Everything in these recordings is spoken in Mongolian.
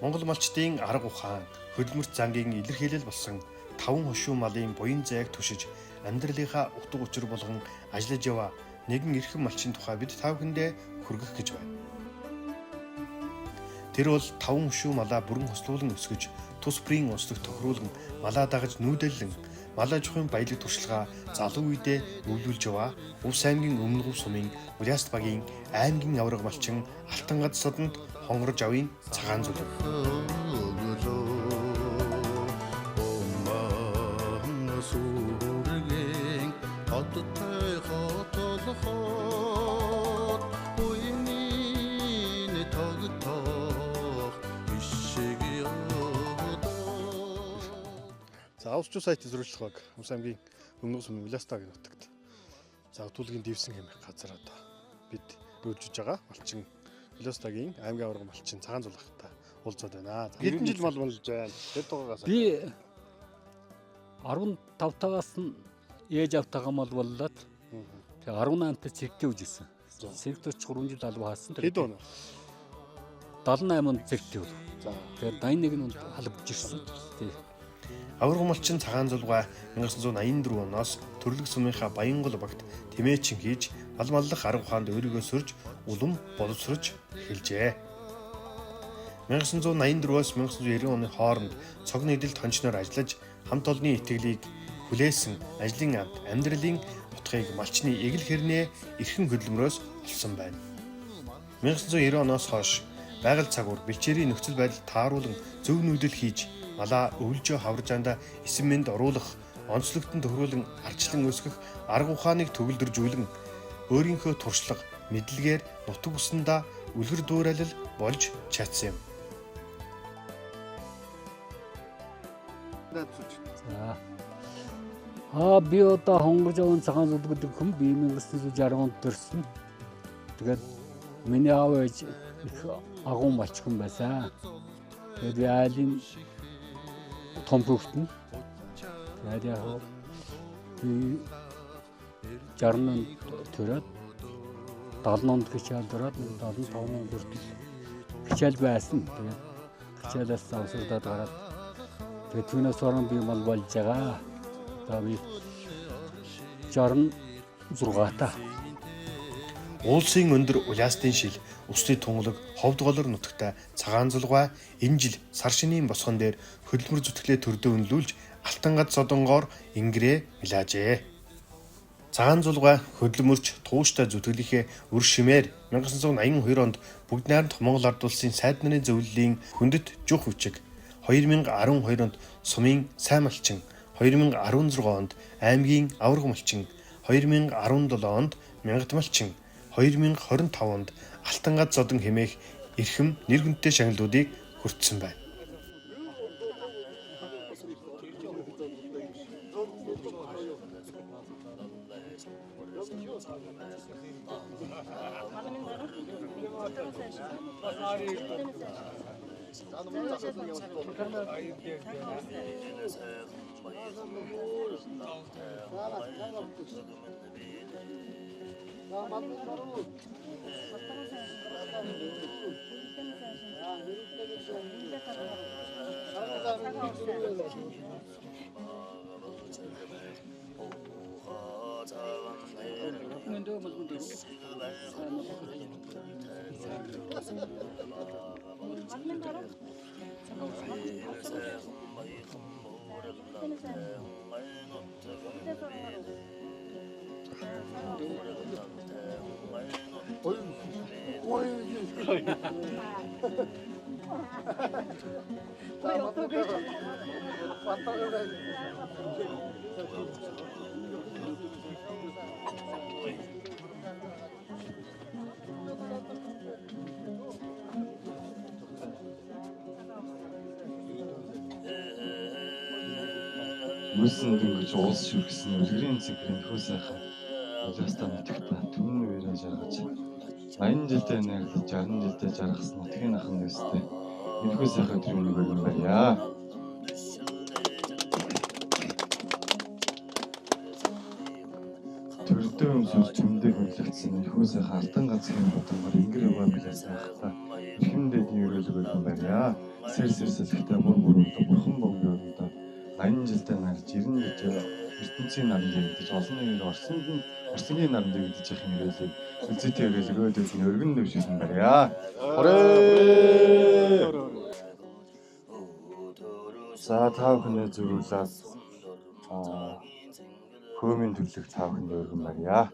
Монгол малчдын арга ухаан, хөдөлмөрт зангийн илэрхийлэл болсон 5 хошуу малын буян зайг түшиж амьдралынхаа утга учир болгон ажиллаж яваа нэгэн эрхэм малчин тухай бид та бүхэндээ хүргэх гэж байна. Тэр бол 5 хошуу малаа бүрэн хослуулан өсгөж, тус бүрийн онцлог тохируулан, малаа дагаж нүүдэллэн, малаа жухын баялаг туршлагаа залуу үедээ өвлүүлж яваа Увс аймгийн Өмнөгөв сумын Уласт багийн аймгийн авраг малчин Алтан гад содонд хонгорж авын цагаан зүлэг. За авсч сайт зөвлөх баг Увс аймгийн Өмнөгөв сумын Уласт багийн нутагт. За төлгийн дэвсэн хэмээх газар одоо бид рүүлжиж байгаа малчин Уласт багийн аймгийн авраг малчин цагаан зулгахтай уулзаад байна. Хэдэн жил мал болж байна? Тэр тугаагаас. Би 15 тагаас нь ээж автагаа мал боллоод тэгээ 18-нд цэгтээ үжсэн. Цэгтөч 3 жил алба хаасан. Хэд өнө? 78 онд цэгтээ бол. За тэгээ 81 онд халбж ирсэн. Тий. Авраг малчин цагаан зулгаа 1984 оноос Төрлөг сумынхаа Баянгол багт тэмээчин хийж мал маллах арга ухаанд өөрийгөө сөрж улам боловсрож эхэлжээ. 1984-өөс 1990 оны хооронд цог нийлэлд хончноор ажиллаж хамт олонны итгэлийг хүлээсэн ажлын амт амьдралын утгыг малчны эгэл хэрнээ эрхэн хөдөлмөрөөс олсон байна. 1990 оноос хойш байгаль цагуур бэлчээрийн нөхцөл байдал тааруулан зөв нүүдэл хийж малаа өвлжөө хавржаанда эсэмэнд оруулах, онцлогтон тохируулан арчлан өсгөх арга ухааныг төгөлдржүүлэн өөрийнхөө туршлага, мэдлэгээр нутаг усандаа үлгэр дуурайлал болж чадсан юм. За. Би одоо хонгорж аван цагаан зулг гэдэг хүн би 1960 онд төрсөн. Тэгээд миний аав ээж их агуу малчхан байсан. Тэгээд айлын том хөвгтөн. Тэгээд яг би 60 онд төрөөд 70 онд хичээл дөрөөд 75 онд хүртэл хичээл байсан. Тэгээд хичээлээс завсардаад гараад тэгээд түүнээс орон би мал болж байгаа. За би 66 та. Уулсын өндөр Улаастын шил, өсний тунгалаг, ховд голор нутагтай цагаан зулгаа энэ жил сар шинийн босгон дээр хөдөлмөр зүтгэлээ төрдөө үнэлүүлж Алтан гад содонгоор ингэрээ милаажээ. Цагаан зулгаа хөдөлмөрч тууштай зүтгэлийнхээ үр шимээр 1982 онд Бүгд найрамд Монгол Ард улсын сайд нарын зөвлөлийн хүндэт жух хүчиг, 2012 онд сумын сайн малчин, 2016 онд аймгийн авраг малчин, 2017 онд мянгат малчин, 2025 онд Алтан гад содон хэмээх эрхэм нэр хүндтэй шагналуудыг хүртсэн байна. Мөсөн дөнгөж уус шүргсэн үлгэрийн цэгрийн хөө сайхан Улаастаа нутагтаа түмэн үерэн жаргаж 80 жилдээ найрлаж 60 жилдээ жаргасан нутгийн ахын нэстэй энэхүү сайхан өдрийн нэг юм байна. Төрдөө өмсөж төмдөө хөдлөгдсөн энэхүү сайхан алтан ганцхан бодгоор ингэр яваа билээ сайхтаа эрхэмдээ юу хүрээлэг өргөн барья. Сэрсэлхтэй мөрөндө бурхан бомгийн өрөндө 80 жилдээ нарж 90 жилдээ ертөнцийн наранд ягдаж олон нэр орсонгийн наранд ягдаж явах нэрэлийг үзэтэй өрөөлгөөд өргөн дэвшүүлэн барья. За та бүхнээ зөрүүлээд хөөмийн төлөв та бүхэнд өргөн барья.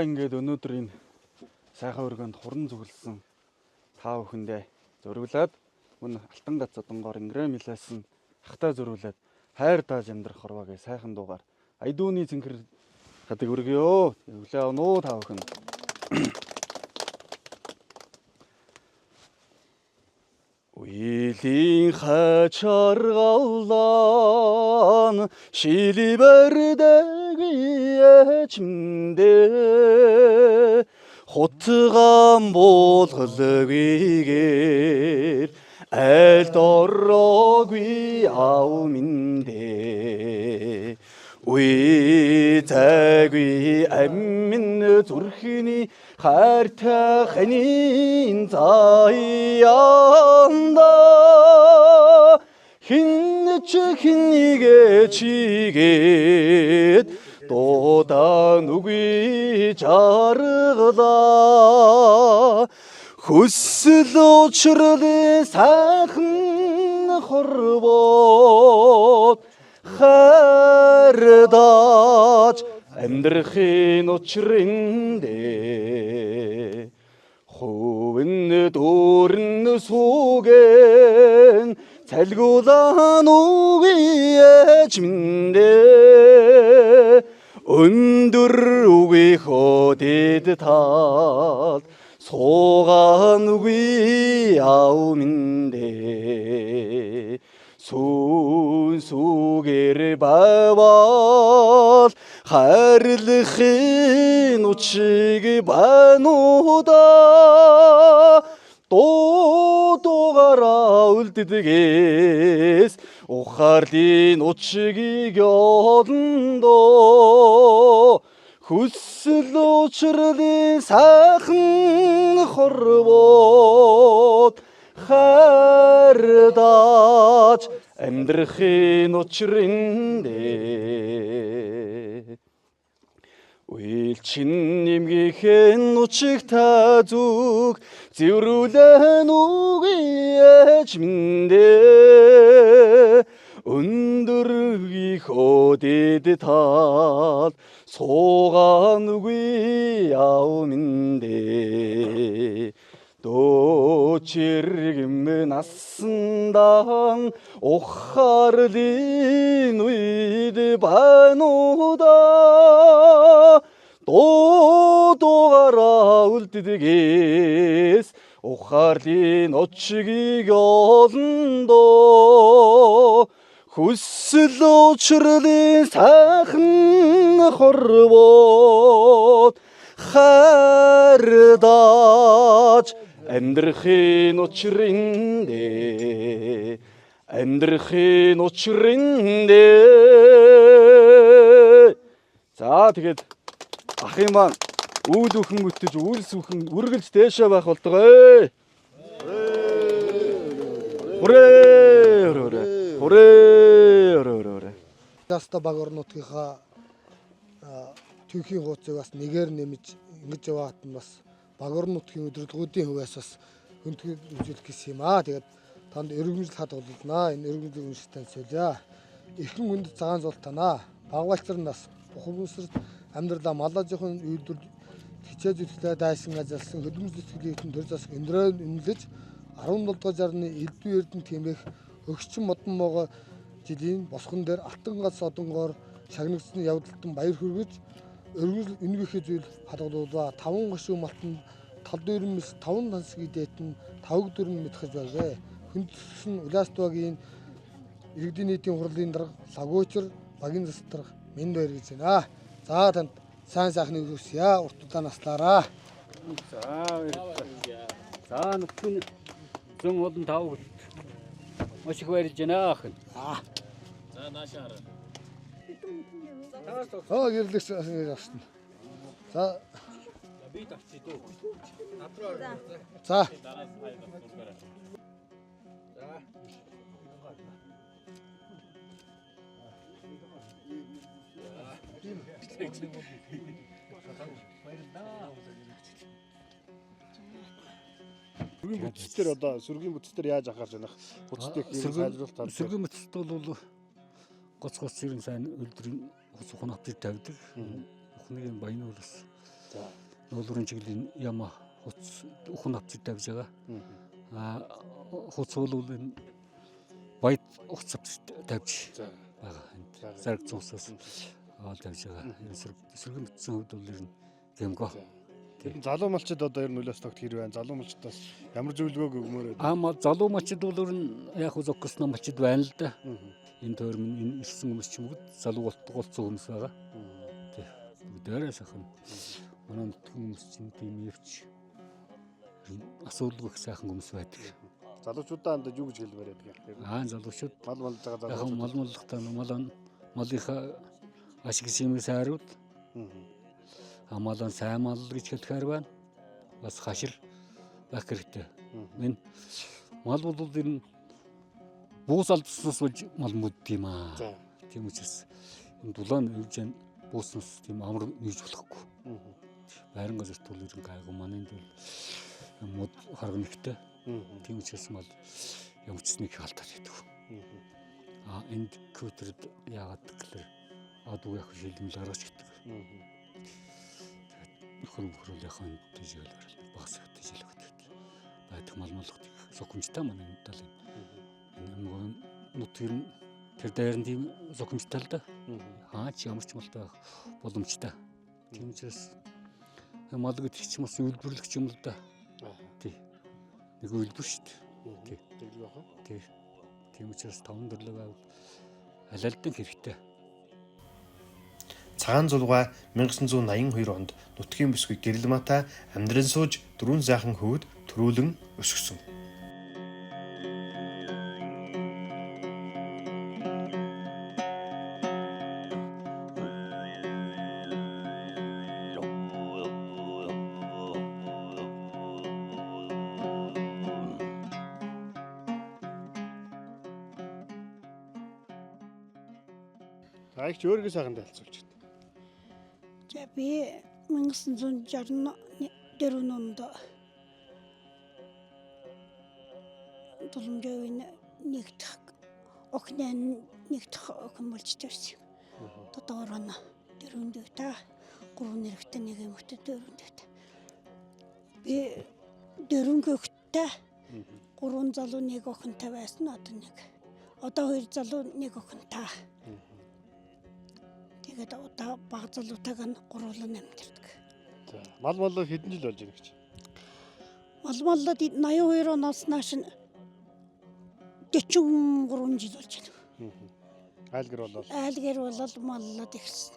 Ингээд өнөөдөр энэ сайхан өргөнд хуран зүгэлсэн та бүхэндээ зөрүүлээд мөн алтан гац одонгоор ингрэмилсэн хахтаа зөрүүлээд хайр дааж амьдрах хорвогийн сайхан дуугаар айдууны цэнхэр хатыг өргөё. Өглөө оноо та бүхэн. Уилийн хачаргалан шилибэрдэг ячмдэ хотган болгоёгийгээр айлд ороогүй аав минь үе цаггүй амин зүрхний хайртай ханийн заяанда хин чихнийг чигээд дуудаа нүгүй жаргалаа хүсэл учрал сайхан хорвоод хайрдаж амьдрахын учрындээ хувин дүүрэн сүүгэн цалгуулаа нүгүй ээж миндээ өндөр үгүй хөдөд тал суугаан үгүй аав миндээ сүүн сүүгээр байвал хайрлахын учиг бануудаа дуугараа үлддэгээс ухаарлын учгийг олондоо хүсэл учрал сайхан хорвоод хайрдаж амьдрахын учрындээ үйлчин нэмгихэн учиг та зүг зэврүүлэн үгүй ээж миндээ өндөр хөдөд тал суугаан үгүй аав миндээ дочиргэм насандан ухаарлын үед бануудаа дуугараа үлддэгээс ухаарлын учгийг олондоо хүсэл учрал сайхан хорвоод хайрдаж амьдрахын учрындээ за тэгээд ахын маань үйл бүхэн мөтөж үйлс бүхэн үргэлж дээшээ байх болтугай. Хүрээ. Яста баг орнуудынхаа түүхийн хуудсыг бас нэгээр нэмж ингэж яваад нь бас баг орнуудын өдөрлгүүдийн хувьас бас хүндхийг үзүүлэх гэсэн юм аа. Тэгээд танд өргөмжл хадгалнаа. Энэ өргөмжлийг үнэхээр танилцуулъя. Эрхэн хүндэт цагаан зуул танаа. Багвалцар нас бухимсар амьдралаа малажихын үйлдвэр хичээж зүтгэлээ дайсан ажилласан хөдөлмөр зүтгэлийн төр зас өндрөө үнэлж 17 дугаар жарны элдв эрдэнэ тэмээх өгчин модон могоо жилийн босгон дээр алтан гац одонгоор шагнагдсан явдалтан баяр хүргэж өргөжл үнэхий зүйл хадгалуулаа. 5 гашуун малтан тал дүүрмэс 5 тансгийн дээтэн 5 дөрөн мэдхэж байлаа. Хүндсэн Улаастуугийн иргэдийн нийтийн хурлын дарга лагуучир багийн застрах минь баяр гэж байна. За танд сайн сайхныг хүсье. Урт удаа наслаараа. За нүхэн зэн олон тав маш их баярлж байна ах. За наашаа хараа. Гэрлэгч авсан. За Би тавчи дөө. за Дараа хайр дургаарай. Сүргийн бүтцээр одоо сүргийн бүтцээр яаж анхаарч байна? Бүтцтэй сайжруулалт тал. Сэргийн мөцөлт бол гоц хэрэг сайн өлдрийн хус ухнах бий тавьдаг. Ухныг баян болос. За. Нуулрын чиглэлийн яма хуц ухнах бий тавьж байгаа. Хуц бол энэ баяд ухцав тавьж байгаа. Зарг цуусаас тавьж байгаа. Сэргийн бүтцийн хувьд бол ер нь гэмгөө. Залуу малчид одоо ер нь нөлөөс тогт хэр байна? Залуу малчдаас ямар зөвлөгөөг өгмөр Ама залуу мачид бол ер нь яг зогсосноо мачид байна л да. Энэ тойрон энэ ирсэн хүмүүс ч юм уу залуу голцсон хүмүүс байгаа. Тэг. Бүгдээрээ сайхан. Манай нутгийн хүмүүс чинь тийм явч асуудалгүй сайхан хүмүүс байдаг. Залуучуудаа андаж юу гэж хэлмээр байдаг юм. Залуучууд Мал малж байгаа яг залуучууд. мал маллахтаа малынхаа ашиг симэг сайрууд амалан сайн мал гэж хэлэхээр байна. Бас хашир байх хэрэгтэй. Энэ мал бол ер нь буус алдснаас болж мал мөдд юм аа. За. Тийм учраас энэ дулаан хөвжэн бууснаас тийм амар нээж болохгүй. Байран газарт бол ер нь гайгүй манайд бол мод харган ихтэй. Тийм учраас мал ямцсныг хаалтаад байдаг. Энд күүтерд яагаад гэвэл адуу яг шилмэл гаргаж гэдэг. Хөрөөл яхан тийжэл багс тийжэл гэдэг. Байдаг мал молхот сокомжтой манай талын. Энэ нутгэр тэр дайрн тийм сокомжтой л да. Ч ямар ч малтай боломжтой. Тийм учраас мал гэдэг чинь бас үйлдвэрлэгч юм л да. Тий. Нэг үйлдвэр шүү дээ. Тий. Тийм учраас 5 төрлөг байвал алалдан хэрэгтэй. Цагаан зулгаа 1982 онд нутгийн бүсгүй гэрэл мата амьдран сууж дөрвөн сайхан хөвд төрүүлэн өсгсөн. Аягч өөрийгөө сайхан танилцуулж байна. За би 1964 онд Тулмжойн нэгдэх охин болж төрсөн. Тодорхойно дөрөв дэвтэ 3 нэрхтээ нэг эмэгтэй дөрөв дэвтэ. Би дөрөв гөхтэй 3 залуу нэг охинтой байсан одоо 2 залуу нэг охинтой. Тэгээд одоо баг залуутайг нь гуруулан амьдэрдэг. За, мал маллаа хэдэн жил болж байна гэж? Мал маллаад 82 оноос нааш 43 жил болж байна. Айлгэр болол. Айлгэр болол маллаад ирсэн.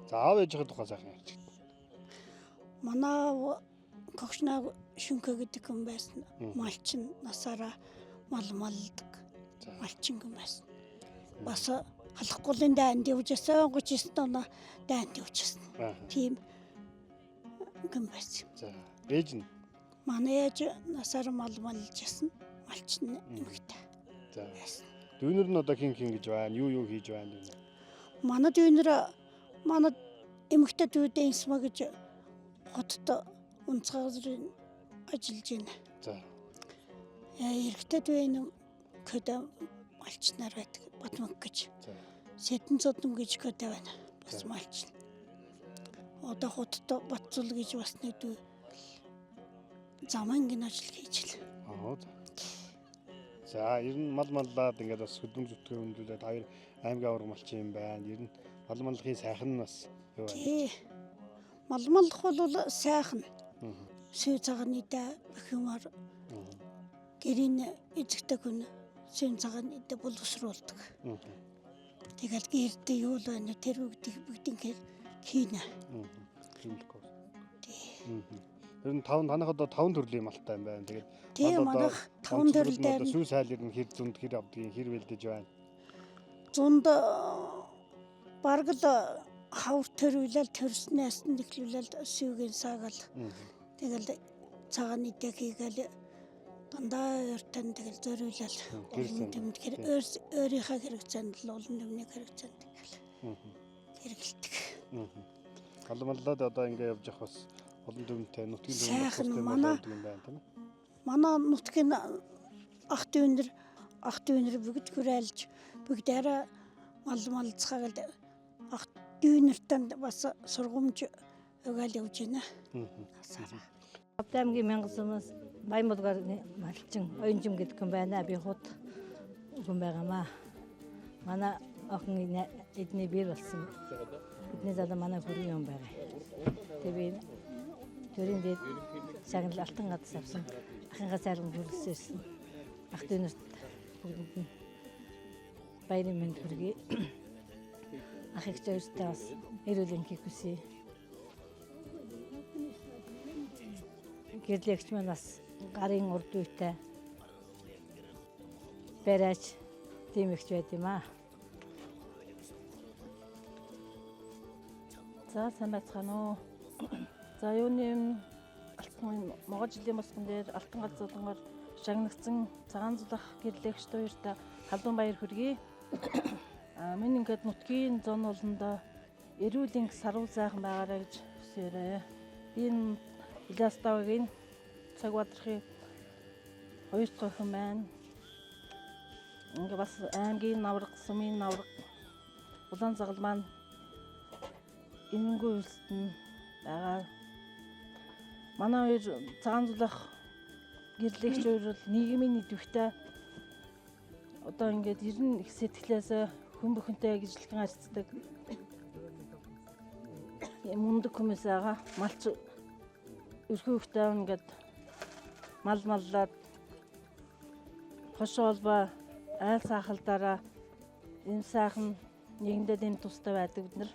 За, аав ээжийн тухай сайхан ярьж байна. Манай когшнаа шүнкэ гэдэг юм байсан. Малчин насаараа мал малдаг. Малчин юм байсан. Бас халахгүй дайнд явжсэн 39 оноо дайнд явжсэн. Тийм юм байсан. За, ээж нь. Манай ээж насаар мал малжсэн. Малчин эмэгтэй. За. Дүүнэр нь одоо хин гэж байна? Юу хийж байна вэ? Манай дүүнэр манай эмэгтэй дүүдээ инсма гэж хотод унцгаарын ажиллаж байна. За. Эрэгтэй дүүн көдөө малчнаар байдаг. Батмаг гэж. За. Сэтэн цодон гэж көдөө байна. Бас малчин. Одоо хотод Батцул гэж бас нэг дүү замангийн ажил хийж л. За, ер нь мал маллаад ингээд бас хөдөлмөр зүтгэн хөндлөлээд хоёр аймгийн авраг малчин юм байна. Ер нь мал маллахын сайхан нь бас юу байна? Тий. Мал маллах бол сайхан. Сүү цагааны дэ бөхөмөр гэрийн эзэгтэй хүн сүү цагааны дэ боловсруулдаг. Тэгэл гэрдээ юу л байна тэр бүгдийн хийнэ. Ер нь танах одоо 5 төрлийн малтай юм байна. Тэгээд тий манайх 5 төрлөөр сүү сайлэр нь хэр зүүнд хэр авдгийг хэр бэлдэж байна. Зунд бараг л хавар төрүүлэл төрснээс нь эхлүүлэл сүүгийн саагаал. Тэгэл цагааны дэ хийгээл дандаа өртөн тэгэл зөрүүлэл олон тэмдгэр өөрийнхөө хэрэгцээнд л олон тэмдэг хэрэгцээнд хэрэгэлдэг. Маллаад одоо ингээд явж явах бас олон төвмтэй нутгийн сайхан юм манай нутгийн ах дүүнэр бүгд хүрэйлж бүгдээрээ мал цаагаад ах дүүнэртэнд бас сургамж өгөөл явж байна. Автамгийн мянгасмаас Баянбулгаар малчин оюунжим гэдэг хүн байна. Би хот хүн байгаамаа. Манай охин эдний бэр болсон. Эдний зада манай хүрээ юм байгаа. Тэгээ би төрийн дээр шагнал алтан гадас авсан. Ахынхаа сайран хүрэлссэн. Ах дүүнэрт бүгд нь баярын мэнд хүргэе. Ахыг зөвстэй бас эрүүл энхийг хүсье. Гэрлэгч маань бас гарын урд үйтэй бариач тийм ихч байд юм аа. За сайн байцгаана уу. За юуны алтан могоо жилийн босгон дээр алтан галзуудангоор шагнагдсан цагаан зулах гэрлэгч хоёртой халуун баяр хүргэе. Минь ингээд нутгийн зон болондоо эрүүлийн сарвал сайхан байгаарай гэж хүсээрээ. Би энэ Иластавагийн цаг бадрахын хоёр дахь охин байна. Ингээ бас аймгийн навраг, сумын навраг, улаан цагал маань энэнгүй үлдэн байгаа. Манай хоёр цагаан зулах гэрлэгч хоёр бол нийгмийн идэвхтэй одоо ингээд 90 их сэтгэлээс хүн бүхэнтэй гжилхэн харьцдаг мундаг хүмүүс байгаа. Малч өрхөө хөвтэй ингээд маллаад хошоолба айл сахалдаараа энэ сайхан нийгэмдээ энэ тустай байдаг бид нар.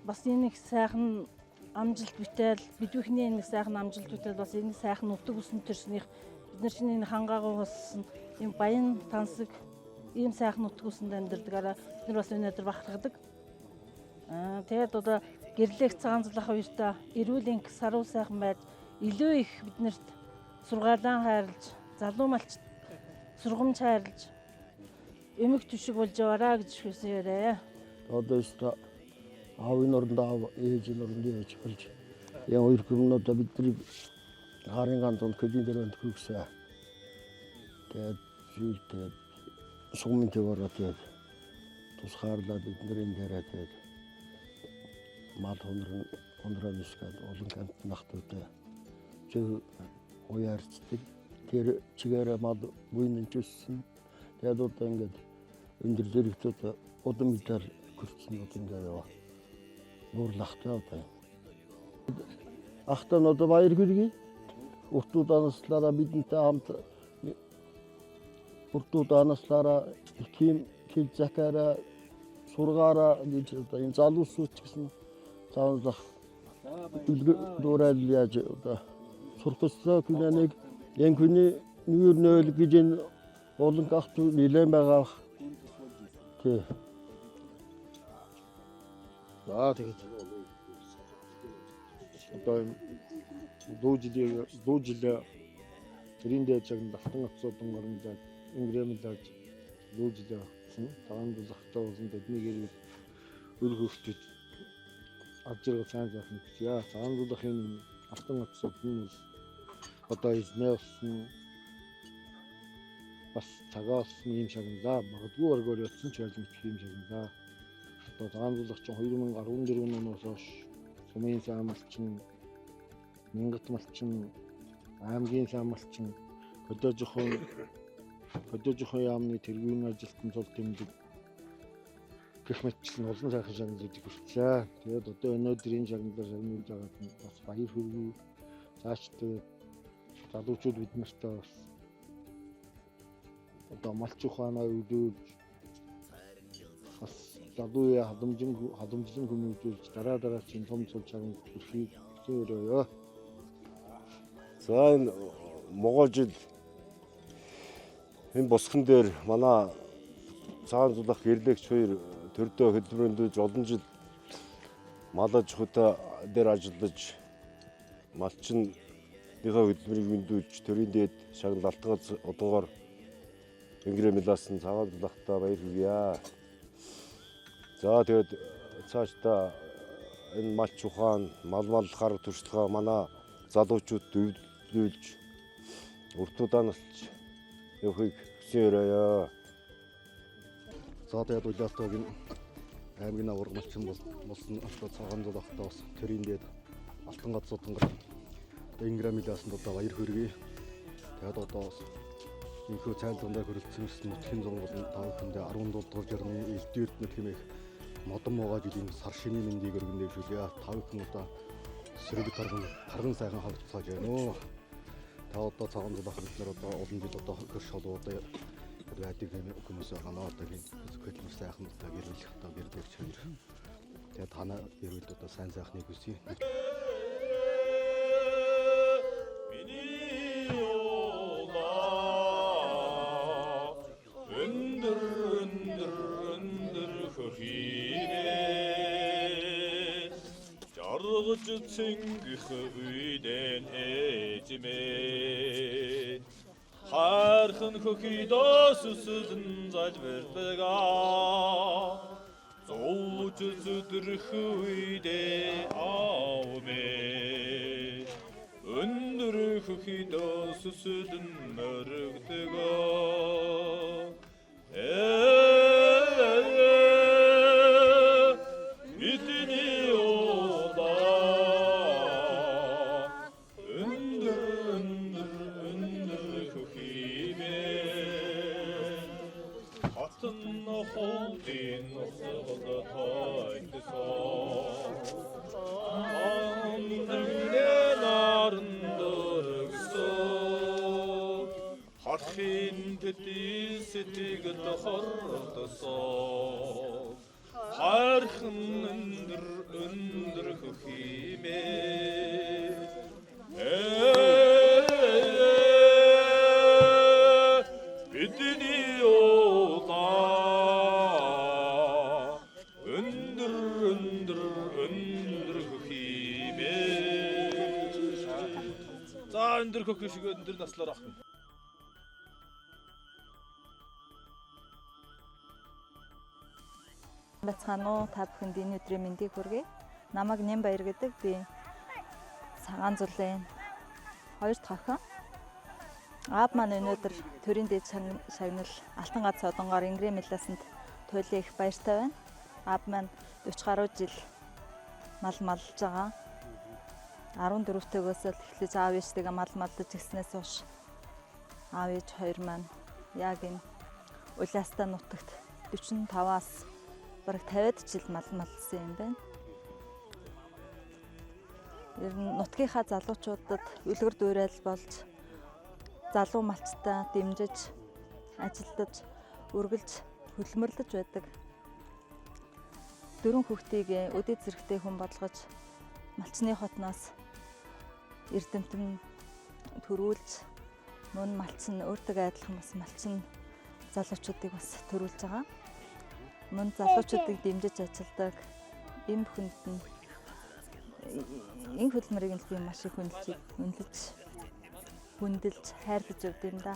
Бас энэ их сайхан амжилт бүтээл бидүүхний нэг сайхан амжилт бүтээл бас энэ сайхан нутаг усан төрснийх бид нар чинь энэ хангаагүй болсон юм баян тансаг ийм сайхан нутаг усанд амьдардагаараа бид нар бас өнөөдөр бахархдаг. Тэгээд одоо гэрлэх цагаан зулах хоёртой эрүүл анги сарвал сайхан байж илүү их биднэрт сургаалаа хайрлаж залуу малч сургамж хайрлаж эмэг түшиг болж яваараа гэж хүсээрээ. Одоо өстө аавын оронд аав, ээжийн оронд ээж болж яа хоёр хүмүүнүүдээ бидний гарын ганцхан хөдийн дөрөнд хөргсөн. Тэгээд сумын төөрөө тэгээд тусгаарлаад бидний дээрээ тэгээд мал хондроо нисгээд олон камп нахтуудаа зөв уярцдаг. Тэр чигээрээ мал буйнын чүссэн. Тэгээд одоо ингээд өндөр зэрэгтүүд удам мэдэр хүрсэн удамдаа яваа. Нуурлахтай одоо. Ахтан одоо баяр хүргэе. Уртууд анаслаараа бидэнтэй хамт уртууд анаслаараа хим закаараа сургаараа гэж одоо энэ залуусууч гэсэн цаанлах дуурайл яаж одоо сурхсаа күнэнийг энэ хүний нүүр нөөл гэж энэ олон гахт нилээн байгаа. Тий. За тэгээд одоо дуу жилээ тэрийн дээр цаг давтан атсуудан гарна ингрэмэлж дуу жилээ таван дулахтай болсон тэднийг өл хөвчөж авч ирэх сайн заахан яа цагаан дулахын алтан атсууд нь одоо изнэвсэн бас цагаас ийм шагналаа магадгүй оргоор ятсан ч ялж мэдэх юм шагналаа. Одоо цагаан дулах чинь 2014 оноос хойш сумын сайн малчин, Мянгат малчин, аймгийн сайн малчин хөдөө жоохон яамны тэргүүн ажилтан цол тэмдэг гэх мэтчлэн олон сайхан шагналуудыг хүртлээ. Тэгээд одоо өнөөдрийн шагналаар шагнуулж байгаад нь бас баяр хүргэе. Цаашдаа залуучууд бид нартай бас одоо малч ухаанаа өвлүүлж бас залуу халамжлан хүмүүжүүлж дараа чинь том цол шагнал хүрхийг зөвөрөөё. За энэ Монгол жил энэ босгон дээр манай цагаан зулах гэрлэгч хоёр төрдөө хөдөлмөрөндөө олон жил мал аж ахуйтай дээр ажиллаж малчин нөхөө хөдөлмөрийг мэндүүлж төрийн дээд шагнал алтан одоогоор ингрэмэлсэн цагаан зулахтай баяр хүргье. За тэгээд цаашдаа энэ малч ухаан мал хар туршлагаа манай залуучууд өвлүүлж уртуудаа насч явахыг хүсээрээ. За тэгээд Улаастагийн аймгийн авраг малчин болсон одоо цагаан зулахтай бас төрийн дээд алтан гацуудангар ингрэмэлсэн одоо баяр хүргэе. Тэгээд одоо бас инхүү цайлгандаа хөрөлдсөн нутгийн зон болон тав хүндээ 17 дугаар жарны элдв эрдэнэ хэмээх модон могоо жилийн сар шимийн мэндийг өргөндөж хүлээ. Тав хүн одоо сэрэг тарган сайхан хавцгааж байна. Та одоо цагаан зулах бид нар одоо олон жил одоо хөр шолуудаа радиг хүмүүс байгаа нөө одоо энэ хөдөлмөр сайхан одоо гэрүүлэх одоо гэрдэгч хоёр. Тэгээд танаа гэрүүлд одоо сайн сайхныг хүсье. цэнгэх үйдэн эжмээ хархан хөхидос сүлэн залбирдгаа зууж зүдрэх үйдэ аавмээ өндөр хөхидос сүлэн мөрөгдгөө бидний ода өндөр хөхимээ хатан холдын сагад хайтсан амнэрнэ наран дөргсөн хархийн тэтгэл сэтгэл хордсон хархан өндөр хөхимээ бидний ода өндөр хөхимээ за өндөр хөхий шиг өндөр наслаар ах. Бацгаано та бүхэнд энэ өдрийн мэндийг хүргэе. Намайг Нямбаяр гэдэг би цагаан зүлийн 2 дахь охин. Аав маань өнөөдөр төрийн дээд шагнал Алтан гац содонгоор Ингрэм Миласанд туйлын их баяртай байна. Аав маань 40 гаруй жил мал малж байгаа. 14 төгөөс л эхлэж аав ээжтэйгээ мал малдаж гиснээс хойш аав ээж хоёр маань яг энэ Улаастаа нутагт 45-аас бараг 50-д жил мал малсан юм байна. Ер нь нутгийнхаа залуучуудад үлгэр дуурайл болж залуу малчтай дэмжиж, ажилдаж, үргэлж хөдөлмөрлөж байдаг. 4 хүүхдийг өдөө зэрэгтэй хүн болгож малчны хотноос эрдэмтэн төрүүлж мөн малчин өөртөө адилхан бас малчин залуучуудыг бас төрүүлж байгаа. Мөн залуучуудыг дэмжиж ажилладаг энэ бүхэнд нь энэ хөдөлмөрийг нь би маш их хүндэлж хайрлаж явд юм да.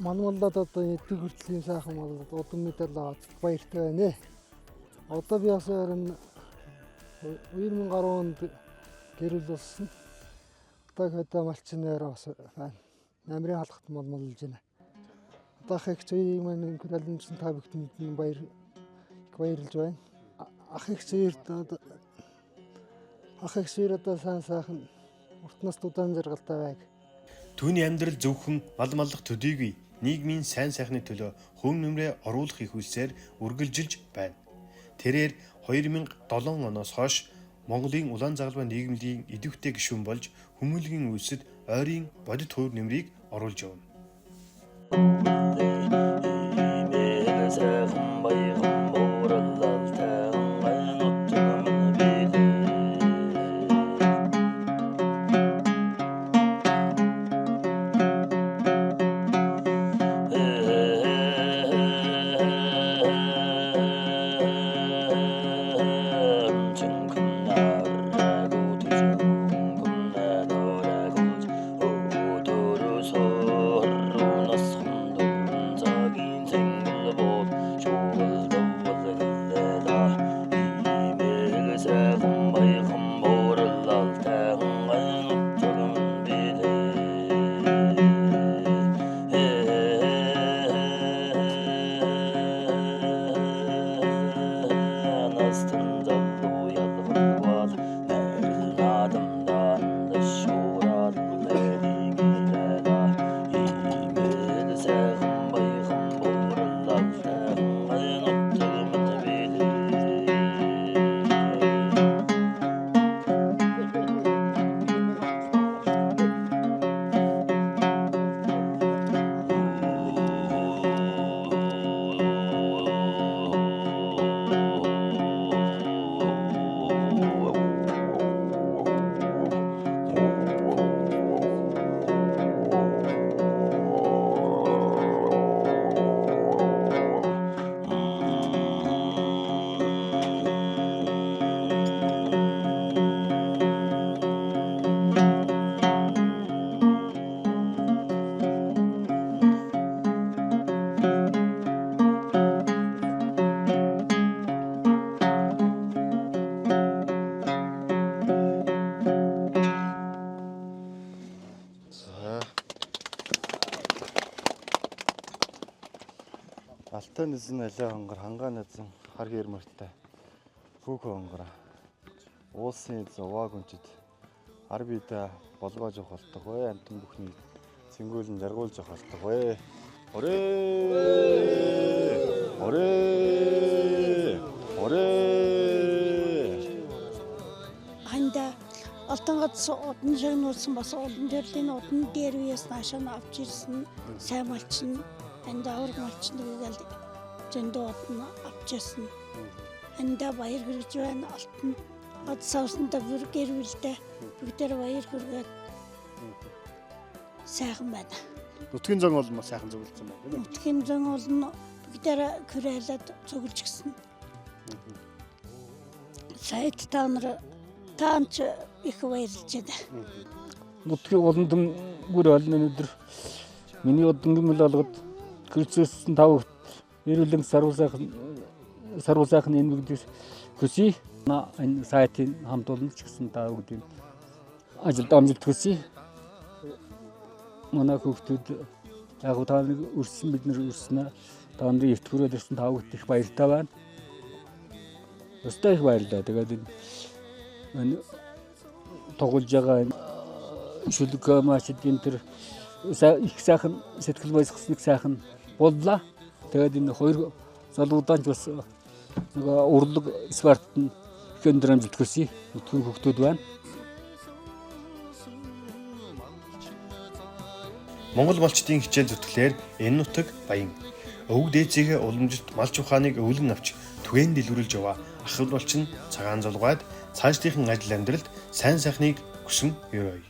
Манмалдад одоо эдгээр хүртлийн сайхан болоод удам медаль аваад баяртай байна. Одоо би бас 2010 онд гэрэл болсон. Одоо хөдөө малчнаар бас байна. Намрын халахт малмалж байна. Одоо их зүйн маань гэрэлэмжсэн та бүхэнд баярлж байна. Ах их зүйр одоо сайхан уртнаас удаан жаргалтай байг. Түүний амьдрал зөвхөн мал маллах төдийгүй нийгмийн сайн сайхны төлөө хөв нэмрээ оруулах их үйлсээр үргэлжилж байна. Тэрээр 2007 оноос хойш Монголын улаан загалмай нийгмийн идэвхтэй гишүүн болж хүмүүнлэгийн үйлсэд ойрын бодит хөв нэмрийг оруулж явна. Алтан алей хонгор хангаан назан хар хэрмэртэй хүүхэн хонгор уулсын зовоог үнчид ар бидэ болгоож явах болдог бай амтан бүхний цэнгүүлэн жаргуулж явах болдог бай. Ханда алтан газ одон шиг нуусан бас олон төрлийн одон дээр үеэс наашаа авч ирсэн сайн малчин ханда авраг малчин гэгээл зөндөө одон авч ирсэн. Ханда баяр хүргэж байна алтан газ савсанда бүр гэр бүлдээ бүгдээр баяр хүргээд сайхан байна. Нутгийн зан бол маш сайхан зөвлөсөн байна. Нутгийн зан бол бүгдээр күрээлээд цуглж гисэн. Сайд таанч их баярлж байна. Нутгийн олондон бүр олон өнөдөр миний одонгийн мэл олгод гэрцсэн тав эрүүлэн сарвсайхан энэ бүгдээс хүсье. Энэ сайтын хамт олон ч гэсэн та бүгдийн ажилд амжилт хүсье. Манай хүүхдүүд яг та нэг өрсөн бид нар өрснө. Та нарыг эрт хүрээд ирсэн та бүгд их баяртай байна. Өстэй их баярлалаа. Тэгээд энэ тоглож байгаа шүлэг матчд энэ төр их сайхан сэтгэл баясгалсныг сайхан боллоо. Тэгээд энэ хоёр залуудаанч бас нэг урлаг спортод их өндөр амжилт хүсье. Нутгийн хүүхдүүд байна. Монгол малчдын хичээл зүтгэлээр энэ нутаг баян өвөг дээцийнхээ уламжилт малч ухааныг өвлөн авч түгээн дэлгэрүүлж яваа ах ル малчин цагаан зулгаад цаашдынхан ажил амьдралд сайн сайхныг хүсэн ёрой.